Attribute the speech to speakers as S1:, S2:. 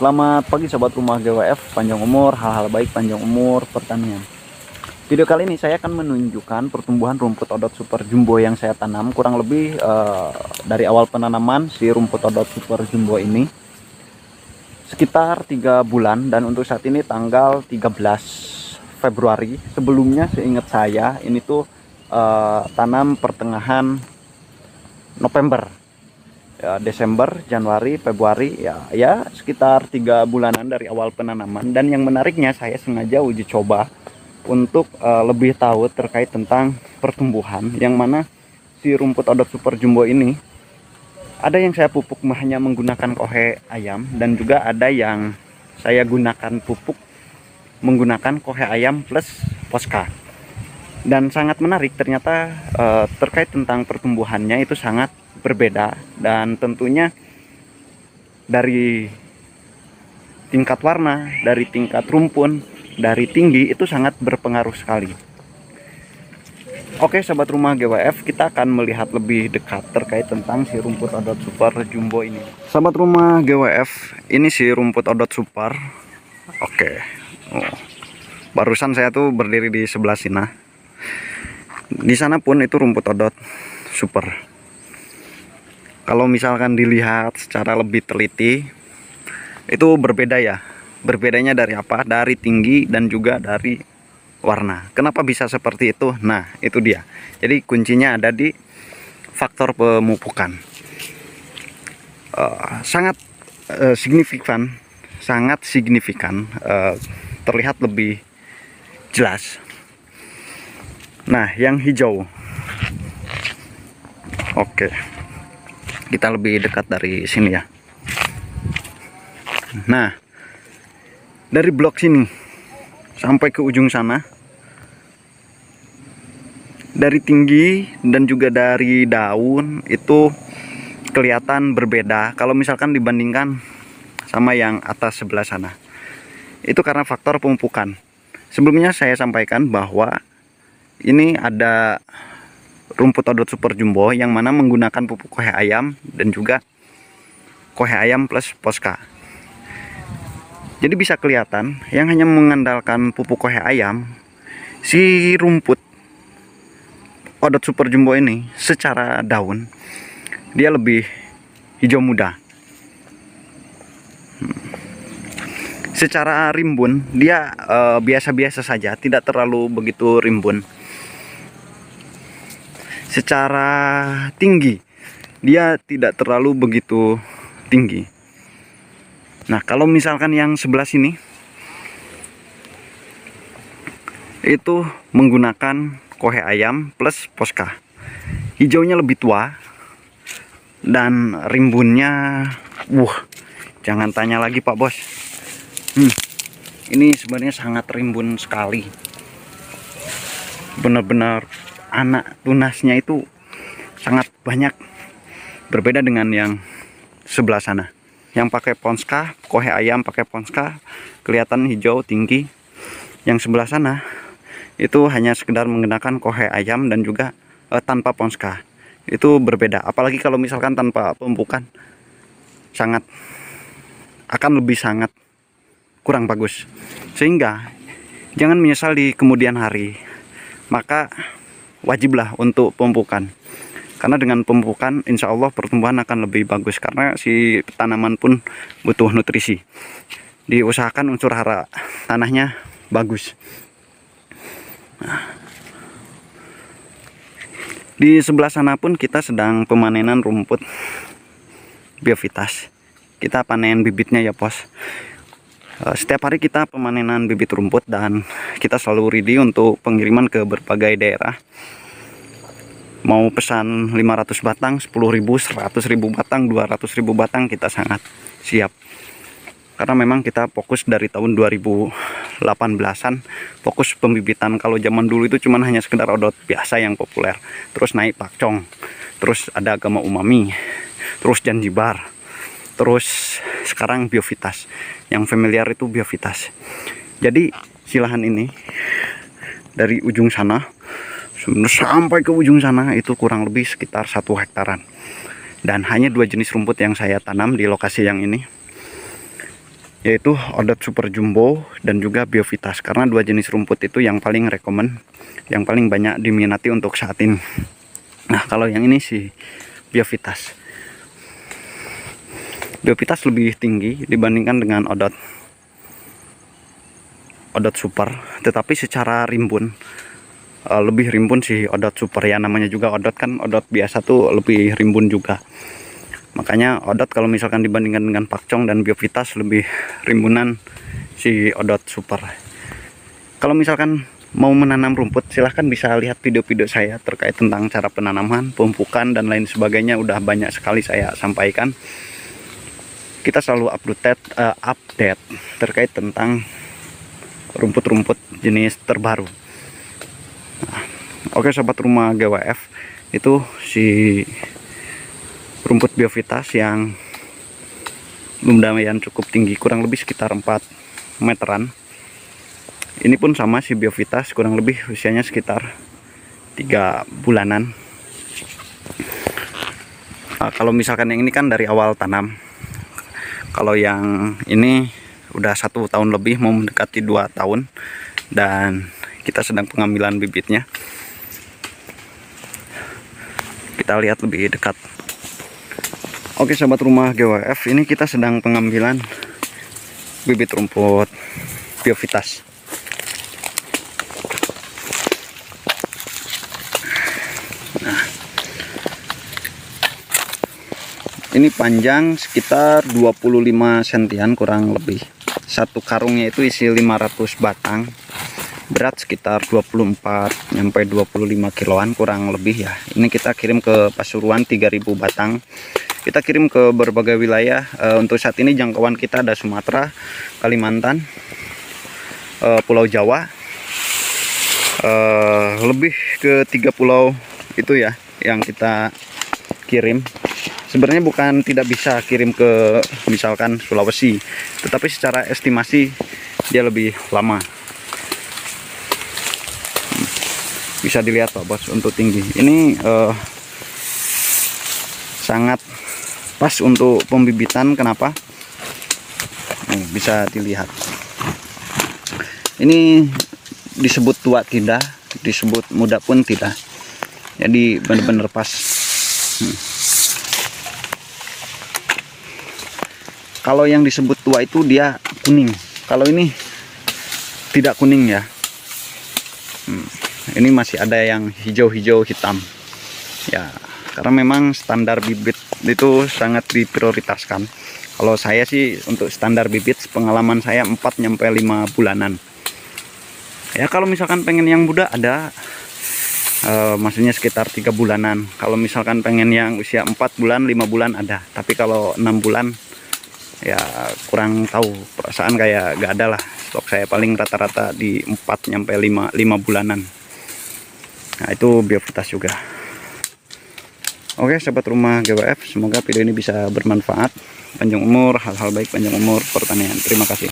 S1: Selamat pagi sobat rumah GWF, panjang umur, hal-hal baik panjang umur pertanian. Video kali ini saya akan menunjukkan pertumbuhan rumput odot super jumbo yang saya tanam kurang lebih dari awal penanaman si rumput odot super jumbo ini sekitar 3 bulan, dan untuk saat ini tanggal 13 Februari. Sebelumnya seingat saya ini tuh tanam pertengahan November, ya, Desember, Januari, Februari, ya sekitar 3 bulanan dari awal penanaman. Dan yang menariknya, saya sengaja uji coba untuk lebih tahu terkait tentang pertumbuhan, yang mana si rumput odot super jumbo ini ada yang saya pupuk hanya menggunakan kohe ayam, dan juga ada yang saya gunakan pupuk menggunakan kohe ayam plus Posca. Dan sangat menarik ternyata terkait tentang pertumbuhannya itu sangat berbeda, dan tentunya dari tingkat warna, dari tingkat rumpun, dari tinggi itu sangat berpengaruh sekali. Oke sobat rumah GWF, kita akan melihat lebih dekat terkait tentang si rumput odot super jumbo ini. Sobat rumah GWF, ini si rumput odot super. Oke, barusan saya tuh berdiri di sebelah sini. Di sana pun itu rumput odot super. Kalau misalkan dilihat secara lebih teliti, itu berbeda ya. Berbedanya dari apa? Dari tinggi dan juga dari warna. Kenapa bisa seperti itu? Nah, itu dia. Jadi kuncinya ada di faktor pemupukan. Sangat signifikan, terlihat lebih jelas. Nah, yang hijau. Oke. Kita lebih dekat dari sini ya. Nah, dari blok sini sampai ke ujung sana, dari tinggi dan juga dari daun itu kelihatan berbeda kalau misalkan dibandingkan sama yang atas sebelah sana. Itu karena faktor pemupukan. Sebelumnya saya sampaikan bahwa ini ada rumput odot super jumbo yang mana menggunakan pupuk kohe ayam dan juga kohe ayam plus Posca. Jadi bisa kelihatan yang hanya mengandalkan pupuk kohe ayam, si rumput odot super jumbo ini secara daun dia lebih hijau muda. Secara rimbun dia biasa-biasa saja, tidak terlalu begitu rimbun. Secara tinggi dia tidak terlalu begitu tinggi. Nah, kalau misalkan yang sebelah sini itu menggunakan kohe ayam plus Posca, hijaunya lebih tua dan rimbunnya jangan tanya lagi Pak Bos. Ini sebenarnya sangat rimbun sekali, benar-benar anak tunasnya itu sangat banyak. Berbeda dengan yang sebelah sana yang pakai Posca, kohe ayam pakai Posca, kelihatan hijau tinggi. Yang sebelah sana itu hanya sekedar menggunakan kohe ayam dan juga tanpa Posca. Itu berbeda, apalagi kalau misalkan tanpa pemupukan, akan lebih sangat kurang bagus. Sehingga jangan menyesal di kemudian hari, maka wajiblah untuk pemupukan. Karena dengan pemupukan insya Allah pertumbuhan akan lebih bagus, karena si tanaman pun butuh nutrisi. Diusahakan unsur hara tanahnya bagus. Di sebelah sana pun kita sedang pemanenan rumput biovitas. Kita panen bibitnya ya Bos. Setiap hari kita pemanenan bibit rumput, dan kita selalu ready untuk pengiriman ke berbagai daerah. Mau pesan 500 batang, 10.000, 100.000 batang, 200.000 batang, kita sangat siap. Karena memang kita fokus dari tahun 2018an, fokus pembibitan. Kalau zaman dulu itu cuman hanya sekedar odot biasa yang populer, terus naik pakcong, terus ada agama umami, terus janjibar, terus sekarang biovitas. Yang familiar itu biovitas. Jadi silahan ini dari ujung sana sampai ke ujung sana itu kurang lebih sekitar 1 hektaran. Dan hanya 2 jenis rumput yang saya tanam di lokasi yang ini. yaitu Odot Super Jumbo dan juga Biovitas, karena dua jenis rumput itu yang paling rekomen, yang paling banyak diminati untuk saat ini. Nah, kalau yang ini sih Biovitas. Biovitas lebih tinggi dibandingkan dengan Odot Super, tetapi secara rimbun lebih rimbun sih Odot Super ya. Namanya juga Odot kan, Odot biasa tuh lebih rimbun juga. Makanya Odot kalau misalkan dibandingkan dengan Pakcong dan Biovitas, lebih rimbunan si Odot Super. Kalau misalkan mau menanam rumput, silahkan bisa lihat video-video saya terkait tentang cara penanaman, pemupukan dan lain sebagainya. Udah banyak sekali saya sampaikan. Kita selalu update terkait tentang rumput-rumput jenis terbaru. Nah, oke sobat rumah GWF, itu si rumput Biovitas yang lumayan cukup tinggi, kurang lebih sekitar 4 meteran. Ini pun sama si Biovitas, kurang lebih usianya sekitar 3 bulanan. Nah, kalau misalkan yang ini kan dari awal tanam. Kalau yang ini udah 1 tahun lebih, mau mendekati 2 tahun, dan kita sedang pengambilan bibitnya. Kita lihat lebih dekat. Oke sobat rumah GWF, ini kita sedang pengambilan bibit rumput Biovitas. Nah, ini panjang sekitar 25 sentian kurang lebih. Satu karungnya itu isi 500 batang. Berat sekitar 24 sampai 25 kiloan kurang lebih ya. Ini kita kirim ke Pasuruan 3000 batang. Kita kirim ke berbagai wilayah. Untuk saat ini jangkauan kita ada Sumatera, Kalimantan, Pulau Jawa, lebih ke 3 pulau itu ya yang kita kirim. Sebenarnya bukan tidak bisa kirim ke misalkan Sulawesi, tetapi secara estimasi dia lebih lama. Bisa dilihat Pak Bos untuk tinggi. Ini sangat pas untuk pembibitan. Kenapa? Bisa dilihat. Ini disebut tua tidak, disebut muda pun tidak. Jadi benar-benar pas. Kalau yang disebut tua itu dia kuning. Kalau ini tidak kuning ya. Ini masih ada yang hijau-hijau hitam. Ya, karena memang standar bibit itu sangat diprioritaskan. Kalau saya sih untuk standar bibit, pengalaman saya 4 sampai 5 bulanan. Ya kalau misalkan pengen yang muda ada, maksudnya sekitar 3 bulanan. Kalau misalkan pengen yang usia 4 bulan, 5 bulan ada. Tapi kalau 6 bulan ya kurang tahu, perasaan kayak gak ada lah. Stok saya paling rata-rata di 4 sampai 5 bulanan. Nah itu Biovitas juga. Oke sobat rumah GWF, semoga video ini bisa bermanfaat. Panjang umur, hal-hal baik, panjang umur pertanian. Terima kasih.